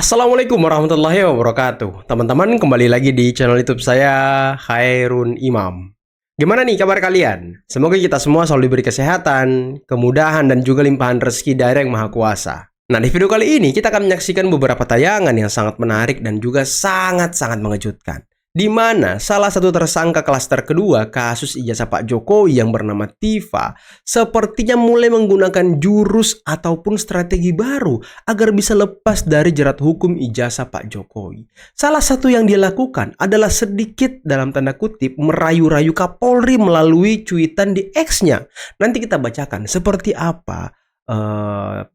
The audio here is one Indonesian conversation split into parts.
Assalamualaikum warahmatullahi wabarakatuh. Teman-teman, kembali lagi di channel YouTube saya, Khairun Imam. Gimana nih kabar kalian? Semoga kita semua selalu diberi kesehatan, kemudahan, dan juga limpahan rezeki dari Yang Maha Kuasa. Nah, di video kali ini kita akan menyaksikan beberapa tayangan yang sangat menarik dan juga sangat-sangat mengejutkan. Di mana salah satu tersangka klaster kedua kasus ijazah Pak Jokowi yang bernama Tifa sepertinya mulai menggunakan jurus ataupun strategi baru agar bisa lepas dari jerat hukum ijazah Pak Jokowi. Salah satu yang dia lakukan adalah sedikit dalam tanda kutip merayu-rayu Kapolri melalui cuitan di X-nya. Nanti kita bacakan seperti apa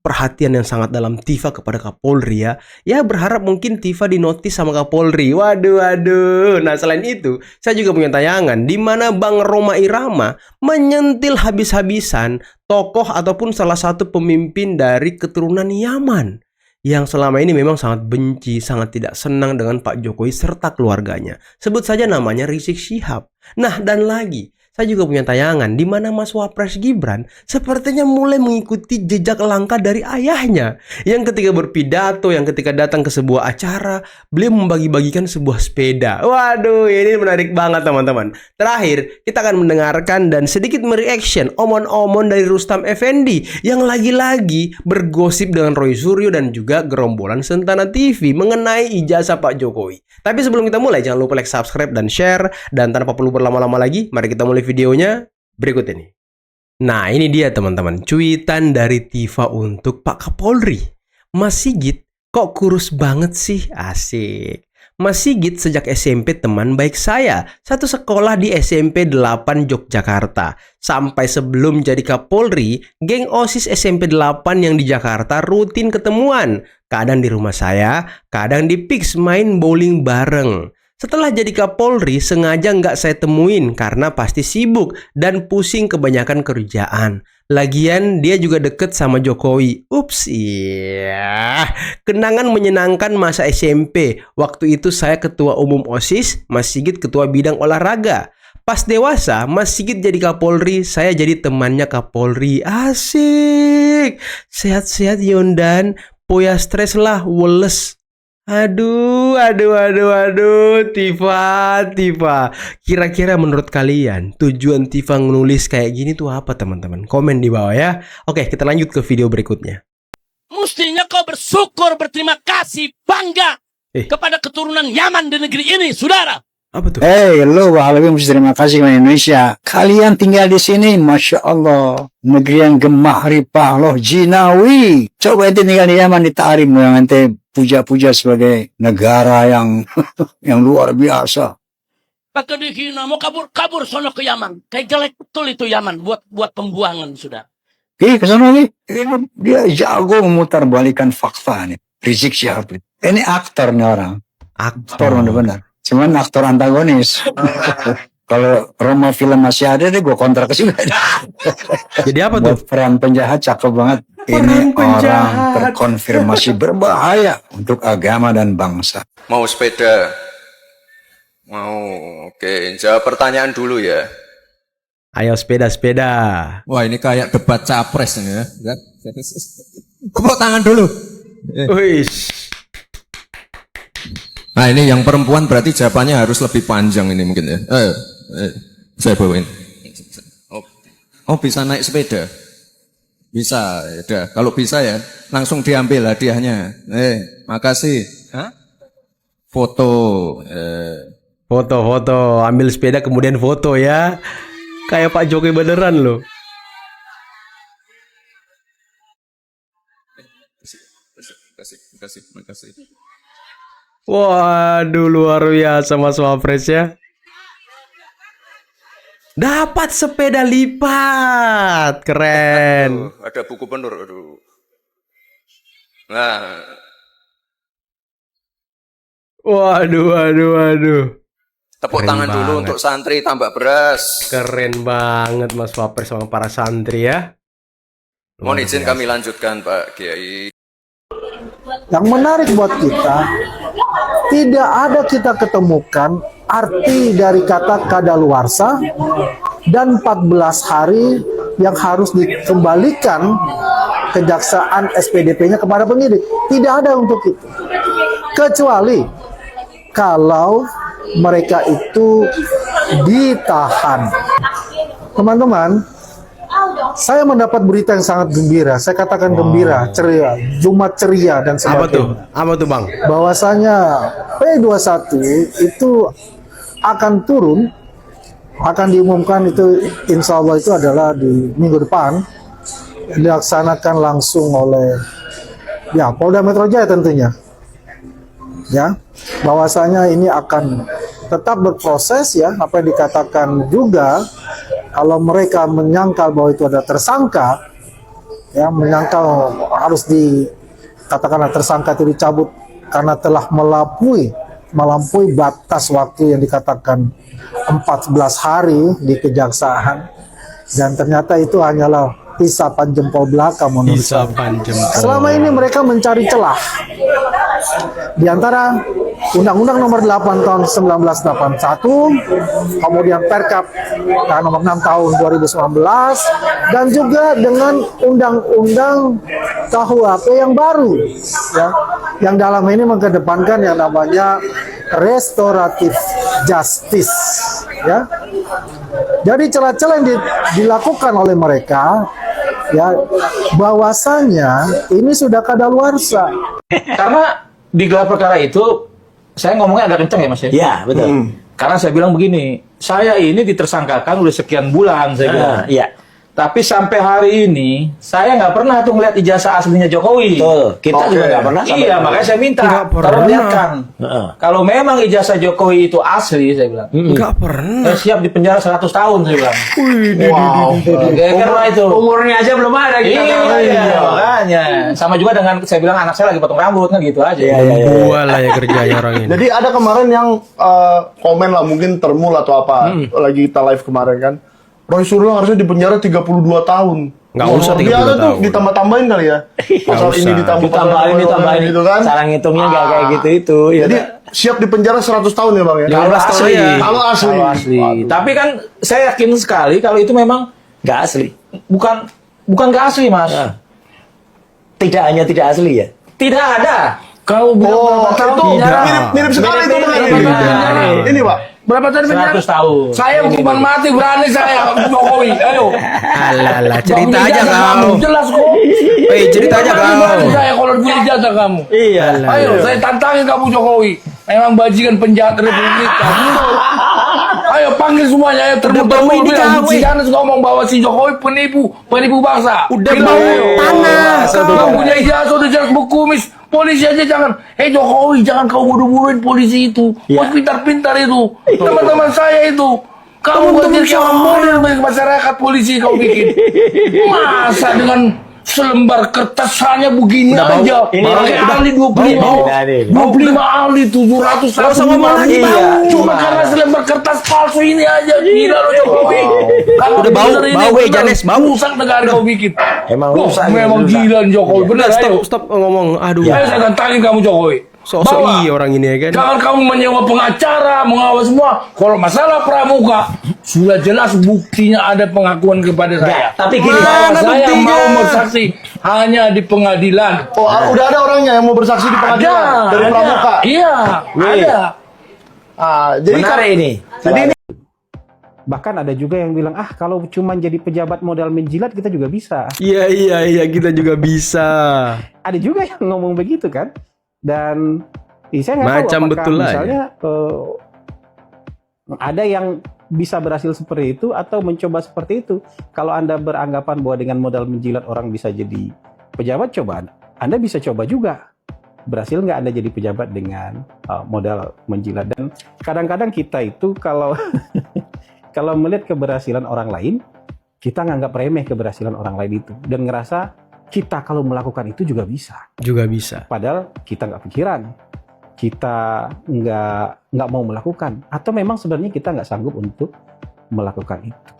perhatian yang sangat dalam Tifa kepada Kapolri ya. Ya berharap mungkin Tifa dinotis sama Kapolri. Waduh. Nah selain itu, saya juga punya tayangan di mana Bang Rhoma Irama menyentil habis-habisan tokoh ataupun salah satu pemimpin dari keturunan Yaman yang selama ini memang sangat benci, sangat tidak senang dengan Pak Jokowi serta keluarganya. Sebut saja namanya Rizik Syihab. Nah dan lagi, saya juga punya tayangan di mana Mas Wapres Gibran sepertinya mulai mengikuti jejak langkah dari ayahnya. Yang ketika berpidato, yang ketika datang ke sebuah acara, beliau membagi-bagikan sebuah sepeda. Waduh, ini menarik banget teman-teman. Terakhir, kita akan mendengarkan dan sedikit mereaction omon-omon dari Rustam Effendi yang lagi-lagi bergosip dengan Roy Suryo dan juga gerombolan Sentana TV mengenai ijazah Pak Jokowi. Tapi sebelum kita mulai, jangan lupa like, subscribe, dan share. Dan tanpa perlu berlama-lama lagi, mari kita mulai videonya berikut ini. Nah ini dia teman-teman, cuitan dari Tifa untuk Pak Kapolri. Mas Sigit kok kurus banget sih? Asik. Mas Sigit sejak SMP teman baik saya, satu sekolah di SMP 8 Yogyakarta. Sampai sebelum jadi Kapolri, geng OSIS SMP 8 yang di Jakarta rutin ketemuan. Kadang di rumah saya, kadang di PIX main bowling bareng. Setelah jadi Kapolri, sengaja nggak saya temuin karena pasti sibuk dan pusing kebanyakan kerjaan. Lagian dia juga deket sama Jokowi. Ups, iya. Kenangan menyenangkan masa SMP. Waktu itu saya ketua umum OSIS, Mas Sigit ketua bidang olahraga. Pas dewasa, Mas Sigit jadi Kapolri, saya jadi temannya Kapolri. Asik. Sehat-sehat Yondan, poya stres lah, woles. Aduh, Tifa. Kira-kira menurut kalian tujuan Tifa nulis kayak gini tuh apa teman-teman? Komen di bawah ya. Oke, kita lanjut ke video berikutnya. Mestinya kau bersyukur, berterima kasih, bangga kepada keturunan Yaman di negeri ini, saudara. Apa tuh? Lo Habibie mesti terima kasih kepada Indonesia. Kalian tinggal di sini, Masya Allah. Negeri yang gemah ripah loh, jinawi. Coba ente tinggal di Yaman, di Tarim, yang ente puja-puja sebagai negara yang yang luar biasa. Pakai dihina, mau kabur sono ke Yaman. Kayak jelek betul itu Yaman, buat pembuangan, sudah. Kesana lagi. Dia jago memutar balikan fakta nih. Rizik Syihab. Ini aktor nih orang. Aktor benar-benar. Cuman aktor antagonis. Kalau Roma film masih ada deh, gue kontrak ke sini. Jadi apa tuh? Peran penjahat cakep banget. Ini orang terkonfirmasi berbahaya untuk agama dan bangsa. Mau sepeda? Mau, oke. Jawab pertanyaan dulu ya. Ayo sepeda. Wah ini kayak debat capres nih ya. Tepuk tangan dulu. Wih. Nah ini yang perempuan berarti jawabannya harus lebih panjang ini mungkin ya. Saya bawain. Oh bisa naik sepeda? Bisa, ya. Kalau bisa ya langsung diambil hadiahnya. Makasih. Hah? Foto. Foto. Ambil sepeda kemudian foto ya. Kayak Pak Jokowi beneran loh. Makasih. Waduh, luar biasa Mas Wapres ya. Dapat sepeda lipat. Keren. Ada buku penur. Aduh. Nah. Waduh. Tepuk Keren tangan dulu banget. untuk santri tambah beras. Keren banget Mas Wapres sama para santri ya. Mohon izin kami lanjutkan Pak Kiai. Yang menarik buat kita, tidak ada kita ketemukan arti dari kata kadaluarsa dan 14 hari yang harus dikembalikan kejaksaan SPDP-nya kepada penyidik. Tidak ada untuk itu. kecuali kalau mereka itu ditahan. Teman-teman, saya mendapat berita yang sangat gembira. Saya katakan gembira, ceria, Jumat ceria dan Apa tuh? sebagainya. Apa tuh Bang? Bahwasanya P21 itu akan turun, akan diumumkan itu insya Allah itu adalah di minggu depan, dilaksanakan langsung oleh ya Polda Metro Jaya tentunya. Ya, bahwasanya ini akan tetap berproses ya, apa yang dikatakan juga kalau mereka menyangkal bahwa itu ada tersangka, ya menyangkal harus dikatakanlah tersangka itu dicabut karena telah melampaui batas waktu yang dikatakan 14 hari di kejaksaan, dan ternyata itu hanyalah isapan jempol belaka menurut saya. Isapan jempol. Selama ini mereka mencari celah di antara Undang-Undang Nomor 8 Tahun 1981, kemudian Perkap Nomor 6 Tahun 2019, dan juga dengan Undang-Undang KUHP yang baru, ya, yang dalam ini mengedepankan yang namanya restoratif justice, ya. Jadi celah-celah yang dilakukan oleh mereka, ya, bahwasanya ini sudah kadaluarsa. Karena di gelar perkara itu saya ngomongnya agak kencang ya Mas ya. Ya, betul. Karena saya bilang begini, saya ini ditersangkakan udah sekian bulan saya bilang. Iya. Tapi sampai hari ini saya nggak pernah tuh ngeliat ijazah aslinya Jokowi. Betul. Kita juga nggak pernah. Iya, makanya saya minta Nggak pernah. tolong lihatkan. Heeh. Kalau memang ijazah Jokowi itu asli, saya bilang, Enggak pernah. saya siap di penjara 100 tahun, saya bilang. Wow. Karena itu. Umurnya aja belum ada kita. Iya, makanya. Sama juga dengan saya bilang anak saya lagi potong rambut, kan gitu aja. Gua lah ya kerjanya orang ini. Jadi ada kemarin yang komen lah, mungkin termul atau apa, lagi kita live kemarin kan, Roy Suryo harusnya dipenjara 32 tahun. Nggak usah Dia 32 ada tuh tahun. ditambah-tambahin kali ya. Pasal usah. ini ditambah Ditambahin gitu kan. cara ngitungnya nggak kayak gitu itu. Ya Jadi siap dipenjara 100 tahun ya Bang ya. 15 tahun asli. ya. Kalau asli. Kalau asli. Tapi kan saya yakin sekali kalau itu memang nggak asli. bukan nggak asli, Mas. Nah. Tidak hanya tidak asli ya. Tidak ada. Kau bilang Oh, berapa tahun itu penjara? mirip sekali itu dengan Mirip. ini. Mirip. Ini Pak. Berapa tahun penjara? 100 tahun. Saya hukuman mati berani saya Jokowi. Ayo. Alah, cerita Bang, aja ijazah kau. kamu, jelas kok. Cerita aja Berani kau. saya kalau punya ijazah kamu. Iya. Ayo, saya tantangin kamu Jokowi. Memang bajingan penjahat Republik kamu. Ayo panggil semuanya, ayo bau ini kau, Si Ganes ngomong bahwa si Jokowi penipu bangsa. Udah Bilang, bau ayo. tanah. Kau punya ijazah udah jelas berkumis. Polisi aja jangan. Jokowi, jangan kau bodoh-bodohin polisi itu. Ya. Kau pintar-pintar itu. Teman-teman saya itu. Kau Teman-teman buat kawan model bagi masyarakat polisi kau bikin. Masa dengan selembar kertas hanya begini Udah bau. aja. Ini Pakai udah. ahli 25. Bau. Nah, ini. 25 ahli 700. Nggak usah ngomong lagi, Iya. bau. Cuma karena selembar kertas palsu ini aja. Gila lo Jokowi. Kalau Udah bau, bener ini bau, bener, Janes, bau. rusak negara kau bikin. Emang Wah, rusak, memang rusak. gila Jokowi. Bener, Udah ayo. stop ngomong. Aduh. Ayo saya tantangin kamu Jokowi. Sok-sok Bawa. iya orang ini ya kan. Jangan kamu menyewa pengacara, mengawal semua. Kalau masalah pramuka, sudah jelas buktinya ada pengakuan kepada saya. tapi gini, bahwa mana saya buktinya? mau bersaksi hanya di pengadilan. Oh, udah ada orangnya yang mau bersaksi di pengadilan dari pramuka. Iya, ada. Jadi Menarik ini. Jadi ini Bahkan ada juga yang bilang, kalau cuma jadi pejabat modal menjilat kita juga bisa. Iya, kita juga bisa. Ada juga yang ngomong begitu kan. Dan saya nggak tahu Macam apakah betul lah ya. misalnya ada yang bisa berhasil seperti itu atau mencoba seperti itu. Kalau Anda beranggapan bahwa dengan modal menjilat orang bisa jadi pejabat, coba Anda bisa coba juga. Berhasil nggak Anda jadi pejabat dengan modal menjilat? Dan kadang-kadang kita itu kalau kalau melihat keberhasilan orang lain, kita nganggap remeh keberhasilan orang lain itu dan ngerasa kita kalau melakukan itu juga bisa. Juga bisa. Padahal kita nggak pikiran, kita nggak mau melakukan, atau memang sebenarnya kita nggak sanggup untuk melakukan itu.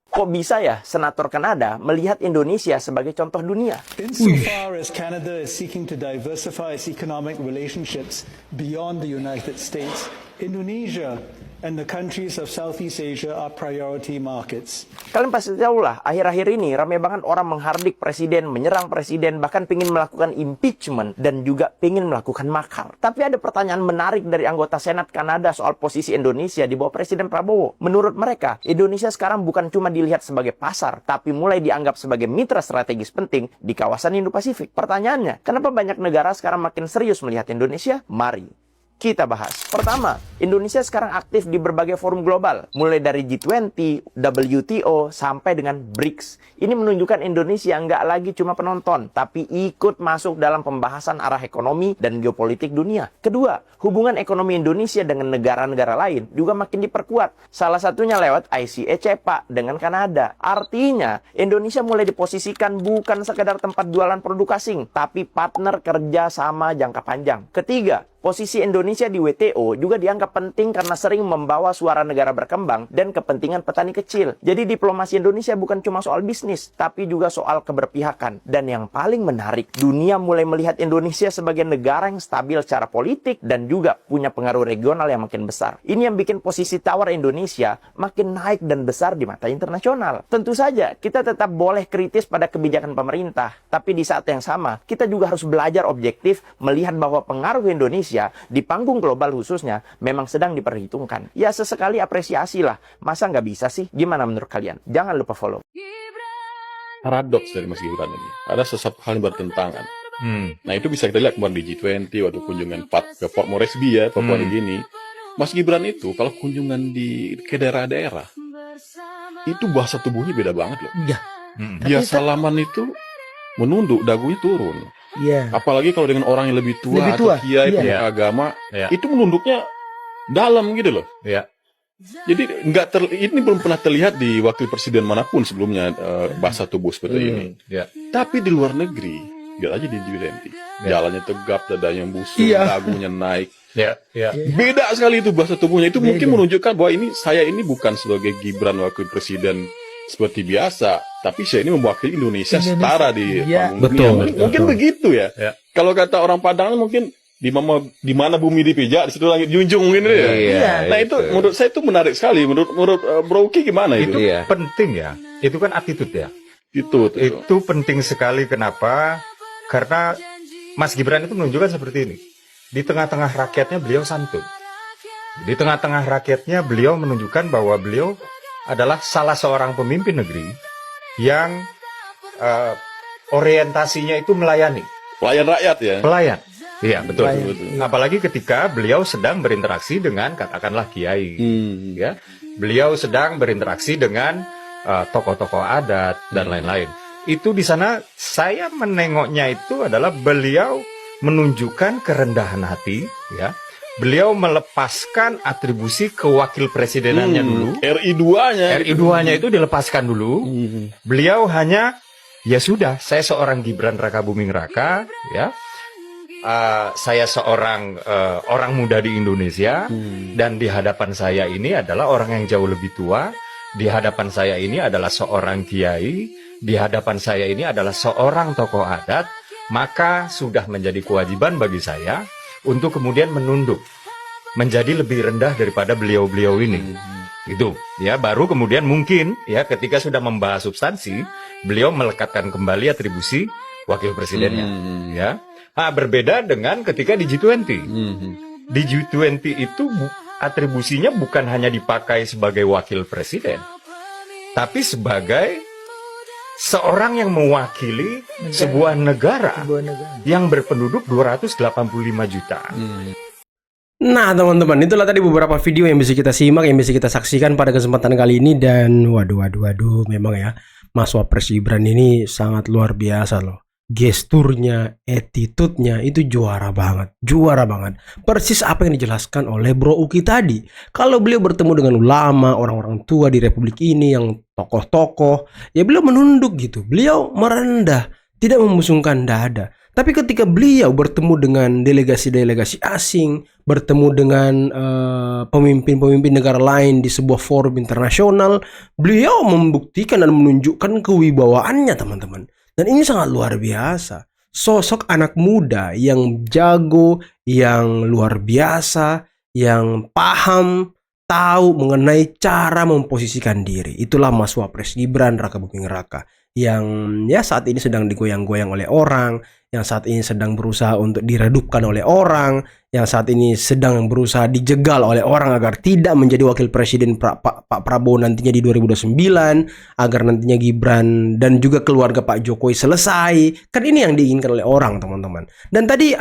Kok bisa ya senator Kanada melihat Indonesia sebagai contoh dunia? Insofar as Canada is seeking to diversify its economic relationships beyond the United States, Indonesia and the countries of Southeast Asia are priority markets. Kalian pasti tahu lah, akhir-akhir ini ramai banget orang menghardik presiden, menyerang presiden, bahkan pingin melakukan impeachment dan juga pingin melakukan makar. Tapi ada pertanyaan menarik dari anggota Senat Kanada soal posisi Indonesia di bawah Presiden Prabowo. Menurut mereka, Indonesia sekarang bukan cuma dilihat sebagai pasar, tapi mulai dianggap sebagai mitra strategis penting di kawasan Indo-Pasifik. Pertanyaannya, kenapa banyak negara sekarang makin serius melihat Indonesia? Mari kita bahas. Pertama, Indonesia sekarang aktif di berbagai forum global, mulai dari G20, WTO, sampai dengan BRICS. Ini menunjukkan Indonesia nggak lagi cuma penonton, tapi ikut masuk dalam pembahasan arah ekonomi dan geopolitik dunia. Kedua, hubungan ekonomi Indonesia dengan negara-negara lain juga makin diperkuat. Salah satunya lewat ICE-CEPA dengan Kanada. Artinya, Indonesia mulai diposisikan bukan sekedar tempat jualan produk asing, tapi partner kerja sama jangka panjang. Ketiga, posisi Indonesia di WTO juga dianggap penting karena sering membawa suara negara berkembang dan kepentingan petani kecil. Jadi diplomasi Indonesia bukan cuma soal bisnis, tapi juga soal keberpihakan. Dan yang paling menarik, dunia mulai melihat Indonesia sebagai negara yang stabil secara politik dan juga punya pengaruh regional yang makin besar. Ini yang bikin posisi tawar Indonesia makin naik dan besar di mata internasional. Tentu saja, kita tetap boleh kritis pada kebijakan pemerintah, tapi di saat yang sama, kita juga harus belajar objektif melihat bahwa pengaruh Indonesia di panggung global khususnya memang sedang diperhitungkan. Ya sesekali apresiasi lah. Masa nggak bisa sih? Gimana menurut kalian? Jangan lupa follow. Paradoks dari Mas Gibran ini. Ada sesuatu hal yang bertentangan. Nah itu bisa kita lihat kemarin di G20 waktu kunjungan ke Port Moresby ya, Papua Nugini. Mas Gibran itu kalau kunjungan ke daerah-daerah, itu bahasa tubuhnya beda banget loh. Iya. Dia salaman itu menunduk, dagunya turun. Iya. Apalagi kalau dengan orang yang lebih tua atau kiai punya agama, itu menunduknya dalam gitu loh. Iya. Jadi ini belum pernah terlihat di wakil presiden manapun sebelumnya bahasa tubuh seperti ini. Iya. Tapi di luar negeri, lihat aja di G20, jalannya tegap, dadanya busuk, dagunya naik. Beda sekali itu bahasa tubuhnya. Itu mungkin menunjukkan bahwa saya ini bukan sebagai Gibran wakil presiden seperti biasa, tapi saya ini mewakili Indonesia setara di panggung dunia. Mungkin begitu ya. Kalau kata orang Padang mungkin di mana bumi dipijak, di situ langit junjung mungkin ya. Nah itu menurut saya itu menarik sekali. Menurut Bro Uki gimana itu? Itu penting ya. Itu kan attitude ya. Itu penting sekali. Kenapa? Karena Mas Gibran itu menunjukkan seperti ini. Di tengah-tengah rakyatnya beliau santun. Di tengah-tengah rakyatnya beliau menunjukkan bahwa beliau adalah salah seorang pemimpin negeri yang orientasinya itu melayani. Pelayan rakyat ya? Pelayan. Iya, betul. Apalagi ketika beliau sedang berinteraksi dengan katakanlah kiai. Ya. Beliau sedang berinteraksi dengan tokoh-tokoh adat dan lain-lain. Itu di sana saya menengoknya itu adalah beliau menunjukkan kerendahan hati, ya. Beliau melepaskan atribusi kewakil presidenannya dulu. RI2-nya itu dilepaskan dulu. Beliau hanya, ya sudah, saya seorang Gibran Raka Buming Raka, ya. Saya seorang orang muda di Indonesia, dan di hadapan saya ini adalah orang yang jauh lebih tua. Di hadapan saya ini adalah seorang kiai. Di hadapan saya ini adalah seorang tokoh adat. Maka sudah menjadi kewajiban bagi saya untuk kemudian menunduk menjadi lebih rendah daripada beliau-beliau ini. Itu ya, baru kemudian mungkin ya ketika sudah membahas substansi, beliau melekatkan kembali atribusi wakil presidennya. Ya. Berbeda dengan ketika di G20. Di G20 itu atribusinya bukan hanya dipakai sebagai wakil presiden, tapi sebagai seorang yang mewakili sebuah negara yang berpenduduk 285 juta. Nah teman-teman, itulah tadi beberapa video yang bisa kita simak, yang bisa kita saksikan pada kesempatan kali ini. Dan waduh, memang ya, Mas Wapres Gibran ini sangat luar biasa loh. Gesturnya, attitude-nya itu juara banget. Persis apa yang dijelaskan oleh Bro Uki tadi. Kalau beliau bertemu dengan ulama, orang-orang tua di Republik ini yang tokoh-tokoh, ya beliau menunduk gitu. Beliau merendah, tidak membusungkan dada. Tapi ketika beliau bertemu dengan delegasi-delegasi asing, bertemu dengan pemimpin-pemimpin negara lain di sebuah forum internasional, beliau membuktikan dan menunjukkan kewibawaannya, teman-teman. Dan ini sangat luar biasa. Sosok anak muda yang jago, yang luar biasa, yang paham, tahu mengenai cara memposisikan diri. Itulah Mas Wapres Gibran Raka Buming Raka yang ya saat ini sedang digoyang-goyang oleh orang, yang saat ini sedang berusaha untuk diredupkan oleh orang, yang saat ini sedang berusaha dijegal oleh orang agar tidak menjadi wakil presiden Pak Prabowo nantinya di 2029, agar nantinya Gibran dan juga keluarga Pak Jokowi selesai. Kan ini yang diinginkan oleh orang, teman-teman. Dan tadi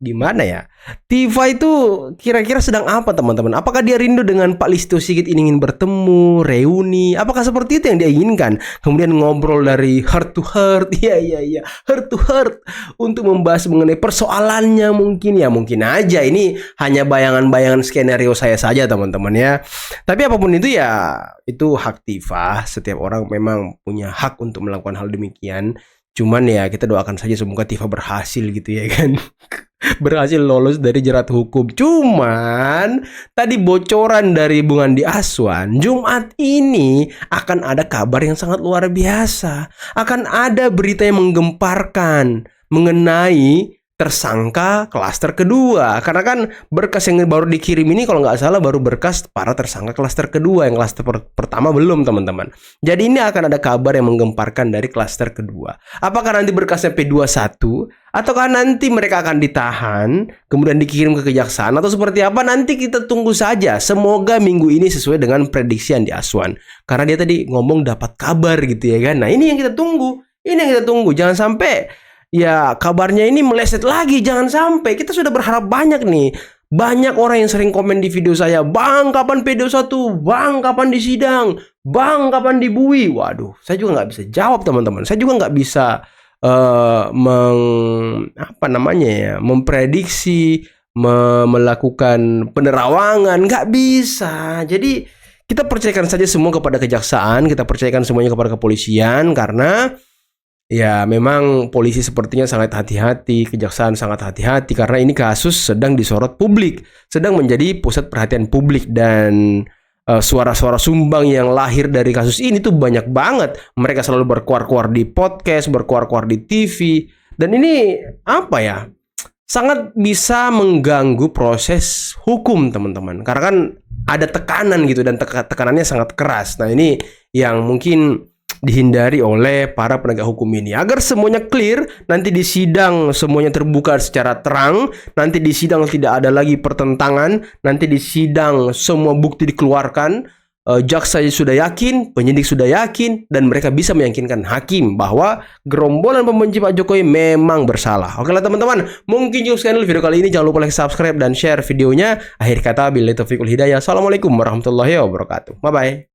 gimana ya? Tifa itu kira-kira sedang apa, teman-teman? Apakah dia rindu dengan Pak Listio Sigit ingin bertemu, reuni? Apakah seperti itu yang dia inginkan? Kemudian ngobrol dari heart to heart, iya, heart to heart, untuk membahas mengenai persoalannya mungkin aja. Ini hanya bayangan-bayangan skenario saya saja, teman-teman ya. Tapi apapun itu ya, itu hak Tifa. Setiap orang memang punya hak untuk melakukan hal demikian. Cuman ya kita doakan saja semoga Tifa berhasil gitu ya kan. Berhasil lolos dari jerat hukum. Cuman tadi bocoran dari Bung Andi Aswan, Jumat ini akan ada kabar yang sangat luar biasa. Akan ada berita yang menggemparkan mengenai tersangka klaster kedua. Karena kan berkas yang baru dikirim ini kalau nggak salah baru berkas para tersangka klaster kedua. Yang klaster pertama belum, teman-teman. Jadi ini akan ada kabar yang menggemparkan dari klaster kedua. Apakah nanti berkasnya P21? Ataukah nanti mereka akan ditahan kemudian dikirim ke kejaksaan? Atau seperti apa? Nanti kita tunggu saja. Semoga minggu ini sesuai dengan prediksi Andi Aswan. Karena dia tadi ngomong dapat kabar gitu ya kan. Nah ini yang kita tunggu. Jangan sampai ya kabarnya ini meleset lagi, jangan sampai. Kita sudah berharap banyak nih. Banyak orang yang sering komen di video saya, "Bang, kapan P21? Bang, kapan di sidang? Bang, kapan dibui?" Waduh, saya juga nggak bisa jawab, teman-teman. Saya juga nggak bisa memprediksi, melakukan penerawangan, nggak bisa. Jadi kita percayakan saja semua kepada kejaksaan, kita percayakan semuanya kepada kepolisian, karena ya memang polisi sepertinya sangat hati-hati, kejaksaan sangat hati-hati, karena ini kasus sedang disorot publik, sedang menjadi pusat perhatian publik, dan suara-suara sumbang yang lahir dari kasus ini tuh banyak banget. Mereka selalu berkuar-kuar di podcast, berkuar-kuar di TV, dan ini sangat bisa mengganggu proses hukum, teman-teman, karena kan ada tekanan gitu, dan tekanannya sangat keras. Nah ini yang mungkin dihindari oleh para penegak hukum ini, agar semuanya clear, nanti di sidang semuanya terbuka secara terang, nanti di sidang tidak ada lagi pertentangan, nanti di sidang semua bukti dikeluarkan, jaksa sudah yakin, penyidik sudah yakin, dan mereka bisa meyakinkan hakim bahwa gerombolan pembenci Pak Jokowi memang bersalah. Oke lah teman-teman, mungkin cukup sekian dulu video kali ini. Jangan lupa like, subscribe, dan share videonya. Akhir kata, billahi taufiq wal hidayah. Assalamualaikum warahmatullahi wabarakatuh. Bye-bye.